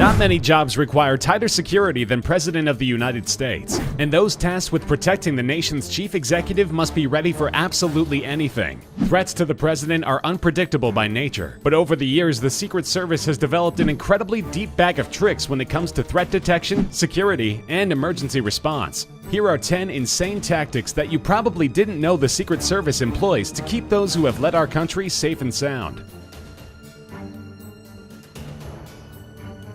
Not many jobs require tighter security than President of the United States, and those tasked with protecting the nation's chief executive must be ready for absolutely anything. Threats to the president are unpredictable by nature, but over the years the Secret Service has developed an incredibly deep bag of tricks when it comes to threat detection, security, and emergency response. Here are 10 insane tactics that you probably didn't know the Secret Service employs to keep those who have led our country safe and sound.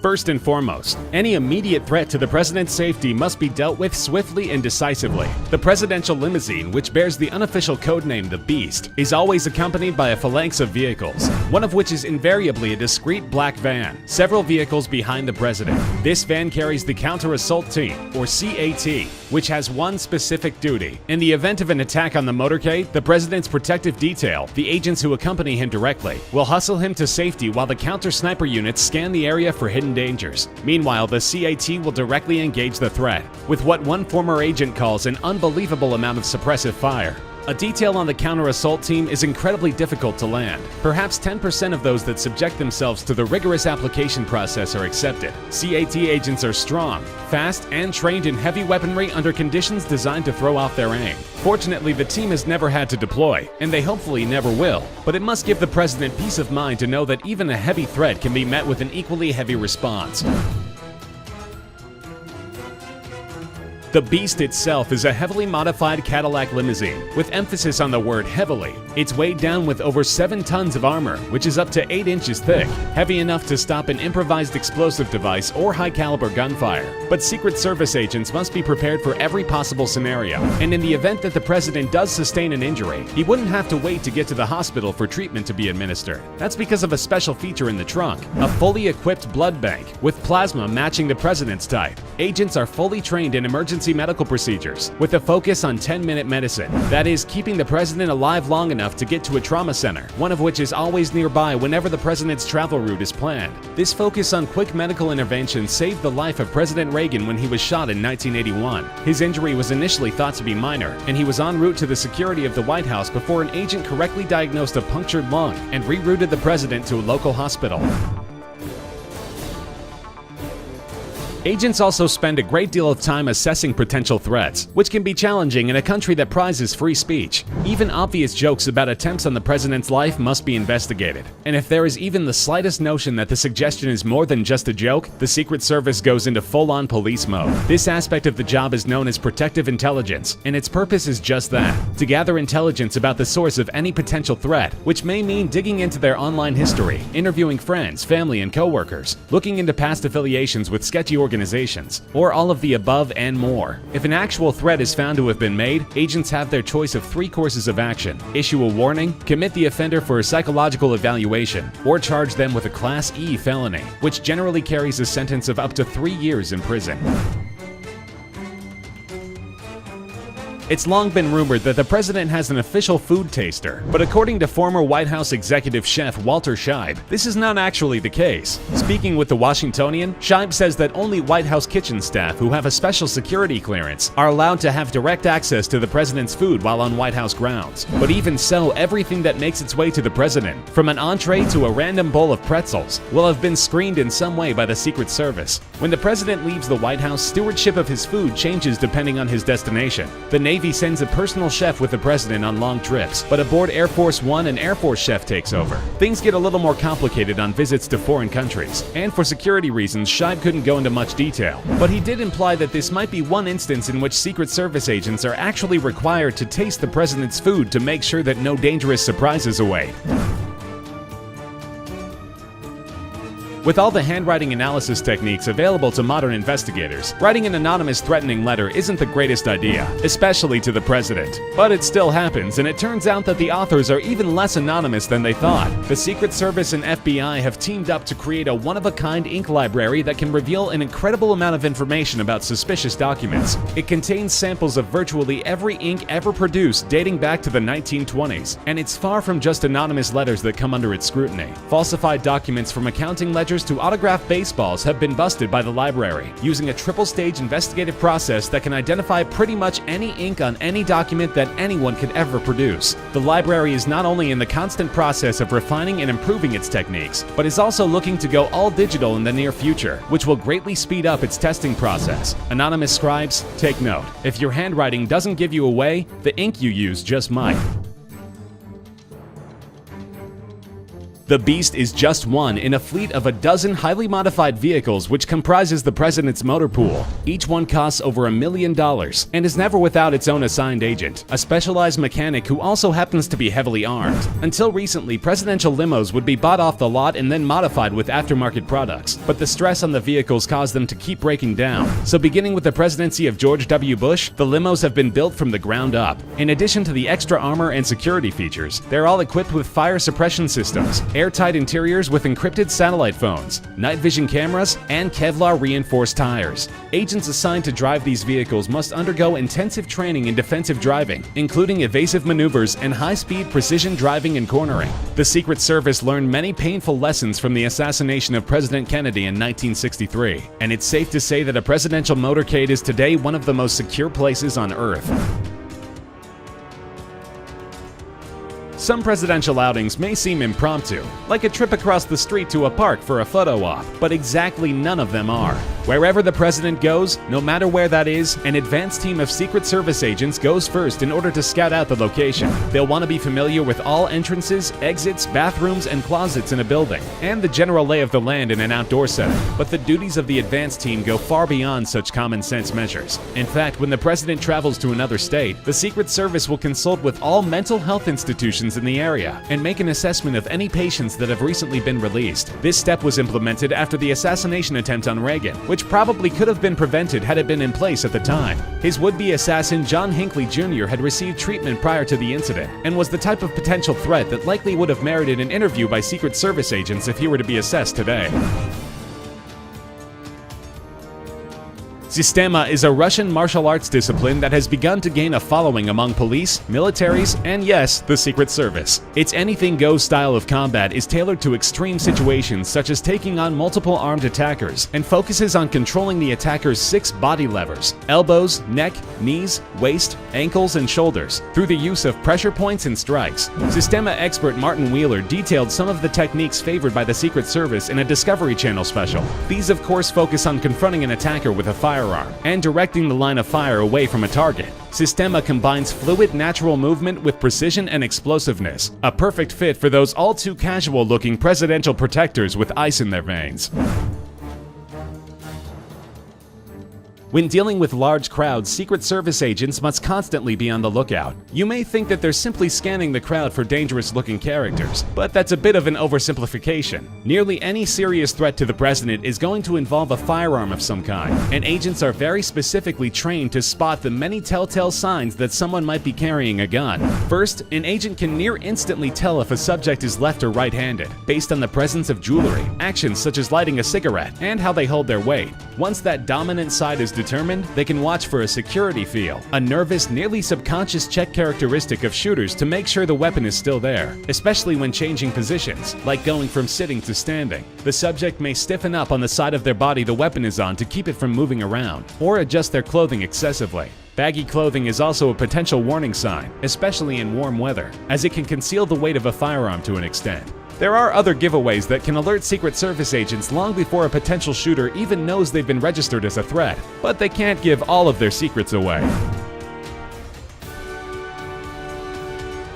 First and foremost, any immediate threat to the president's safety must be dealt with swiftly and decisively. The presidential limousine, which bears the unofficial codename The Beast, is always accompanied by a phalanx of vehicles, one of which is invariably a discreet black van, several vehicles behind the president. This van carries the Counter-Assault Team, or CAT, which has one specific duty. In the event of an attack on the motorcade, the president's protective detail, the agents who accompany him directly, will hustle him to safety while the counter-sniper units scan the area for hidden dangers. Meanwhile, the CAT will directly engage the threat, with what one former agent calls an unbelievable amount of suppressive fire. A detail on the counter-assault team is incredibly difficult to land. Perhaps 10% of those that subject themselves to the rigorous application process are accepted. CAT agents are strong, fast, and trained in heavy weaponry under conditions designed to throw off their aim. Fortunately, the team has never had to deploy, and they hopefully never will. But it must give the president peace of mind to know that even a heavy threat can be met with an equally heavy response. The Beast itself is a heavily modified Cadillac limousine, with emphasis on the word heavily. It's weighed down with over 7 tons of armor, which is up to 8 inches thick, heavy enough to stop an improvised explosive device or high-caliber gunfire. But Secret Service agents must be prepared for every possible scenario, and in the event that the president does sustain an injury, he wouldn't have to wait to get to the hospital for treatment to be administered. That's because of a special feature in the trunk, a fully equipped blood bank, with plasma matching the president's type. Agents are fully trained in emergency medical procedures, with a focus on 10-minute medicine. That is, keeping the president alive long enough to get to a trauma center, one of which is always nearby whenever the president's travel route is planned. This focus on quick medical intervention saved the life of President Reagan when he was shot in 1981. His injury was initially thought to be minor, and he was en route to the security of the White House before an agent correctly diagnosed a punctured lung and rerouted the president to a local hospital. Agents also spend a great deal of time assessing potential threats, which can be challenging in a country that prizes free speech. Even obvious jokes about attempts on the president's life must be investigated. And if there is even the slightest notion that the suggestion is more than just a joke, the Secret Service goes into full-on police mode. This aspect of the job is known as protective intelligence, and its purpose is just that: to gather intelligence about the source of any potential threat, which may mean digging into their online history, interviewing friends, family, and co-workers, looking into past affiliations with sketchy organizations, or all of the above and more. If an actual threat is found to have been made, agents have their choice of 3 courses of action: issue a warning, commit the offender for a psychological evaluation, or charge them with a Class E felony, which generally carries a sentence of up to 3 years in prison. It's long been rumored that the president has an official food taster, but according to former White House executive chef Walter Scheib, this is not actually the case. Speaking with the Washingtonian, Scheib says that only White House kitchen staff who have a special security clearance are allowed to have direct access to the president's food while on White House grounds. But even so, everything that makes its way to the president, from an entree to a random bowl of pretzels, will have been screened in some way by the Secret Service. When the president leaves the White House, stewardship of his food changes depending on his destination. The Navy sends a personal chef with the president on long trips, but aboard Air Force One, an Air Force chef takes over. Things get a little more complicated on visits to foreign countries, and for security reasons, Scheib couldn't go into much detail. But he did imply that this might be one instance in which Secret Service agents are actually required to taste the president's food to make sure that no dangerous surprises await. With all the handwriting analysis techniques available to modern investigators, writing an anonymous threatening letter isn't the greatest idea, especially to the president. But it still happens, and it turns out that the authors are even less anonymous than they thought. The Secret Service and FBI have teamed up to create a one-of-a-kind ink library that can reveal an incredible amount of information about suspicious documents. It contains samples of virtually every ink ever produced dating back to the 1920s, and it's far from just anonymous letters that come under its scrutiny. Falsified documents from accounting ledgers managers to autograph baseballs have been busted by the library, using a triple-stage investigative process that can identify pretty much any ink on any document that anyone could ever produce. The library is not only in the constant process of refining and improving its techniques, but is also looking to go all digital in the near future, which will greatly speed up its testing process. Anonymous scribes, take note. If your handwriting doesn't give you away, the ink you use just might. The Beast is just one in a fleet of a dozen highly modified vehicles which comprises the president's motor pool. Each one costs over $1 million and is never without its own assigned agent, a specialized mechanic who also happens to be heavily armed. Until recently, presidential limos would be bought off the lot and then modified with aftermarket products, but the stress on the vehicles caused them to keep breaking down. So beginning with the presidency of George W. Bush, the limos have been built from the ground up. In addition to the extra armor and security features, they're all equipped with fire suppression systems, airtight interiors with encrypted satellite phones, night vision cameras, and Kevlar reinforced tires. Agents assigned to drive these vehicles must undergo intensive training in defensive driving, including evasive maneuvers and high-speed precision driving and cornering. The Secret Service learned many painful lessons from the assassination of President Kennedy in 1963, and it's safe to say that a presidential motorcade is today one of the most secure places on Earth. Some presidential outings may seem impromptu, like a trip across the street to a park for a photo op, but exactly none of them are. Wherever the president goes, no matter where that is, an advanced team of Secret Service agents goes first in order to scout out the location. They'll want to be familiar with all entrances, exits, bathrooms, and closets in a building, and the general lay of the land in an outdoor setting. But the duties of the advanced team go far beyond such common sense measures. In fact, when the president travels to another state, the Secret Service will consult with all mental health institutions in the area and make an assessment of any patients that have recently been released. This step was implemented after the assassination attempt on Reagan, which probably could have been prevented had it been in place at the time. His would-be assassin John Hinckley Jr. had received treatment prior to the incident and was the type of potential threat that likely would have merited an interview by Secret Service agents if he were to be assessed today. Systema is a Russian martial arts discipline that has begun to gain a following among police, militaries, and yes, the Secret Service. Its anything-goes style of combat is tailored to extreme situations such as taking on multiple armed attackers and focuses on controlling the attacker's 6 body levers: elbows, neck, knees, waist, ankles, and shoulders, through the use of pressure points and strikes. Systema expert Martin Wheeler detailed some of the techniques favored by the Secret Service in a Discovery Channel special. These, of course, focus on confronting an attacker with a firearm and directing the line of fire away from a target. Systema combines fluid, natural movement with precision and explosiveness, a perfect fit for those all-too-casual-looking presidential protectors with ice in their veins. When dealing with large crowds, Secret Service agents must constantly be on the lookout. You may think that they're simply scanning the crowd for dangerous-looking characters, but that's a bit of an oversimplification. Nearly any serious threat to the president is going to involve a firearm of some kind, and agents are very specifically trained to spot the many telltale signs that someone might be carrying a gun. First, an agent can near instantly tell if a subject is left or right-handed, based on the presence of jewelry, actions such as lighting a cigarette, and how they hold their weight. Once that dominant side is determined, they can watch for a security feel, a nervous, nearly subconscious check characteristic of shooters to make sure the weapon is still there, especially when changing positions, like going from sitting to standing. The subject may stiffen up on the side of their body the weapon is on to keep it from moving around, or adjust their clothing excessively. Baggy clothing is also a potential warning sign, especially in warm weather, as it can conceal the weight of a firearm to an extent. There are other giveaways that can alert Secret Service agents long before a potential shooter even knows they've been registered as a threat, but they can't give all of their secrets away.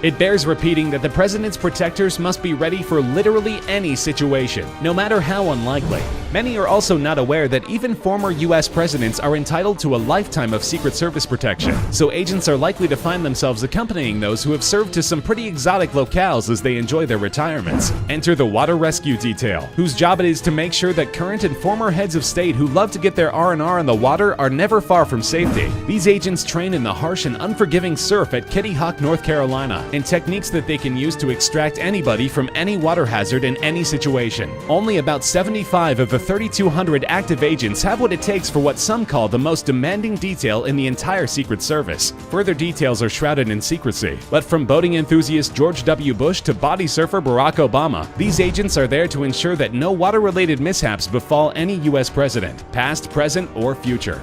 It bears repeating that the president's protectors must be ready for literally any situation, no matter how unlikely. Many are also not aware that even former US presidents are entitled to a lifetime of Secret Service protection, so agents are likely to find themselves accompanying those who have served to some pretty exotic locales as they enjoy their retirements. Enter the Water Rescue Detail, whose job it is to make sure that current and former heads of state who love to get their R&R in the water are never far from safety. These agents train in the harsh and unforgiving surf at Kitty Hawk, North Carolina, and techniques that they can use to extract anybody from any water hazard in any situation. Only about 75 of the 3,200 active agents have what it takes for what some call the most demanding detail in the entire Secret Service. Further details are shrouded in secrecy, but from boating enthusiast George W. Bush to body surfer Barack Obama, these agents are there to ensure that no water-related mishaps befall any U.S. president, past, present, or future.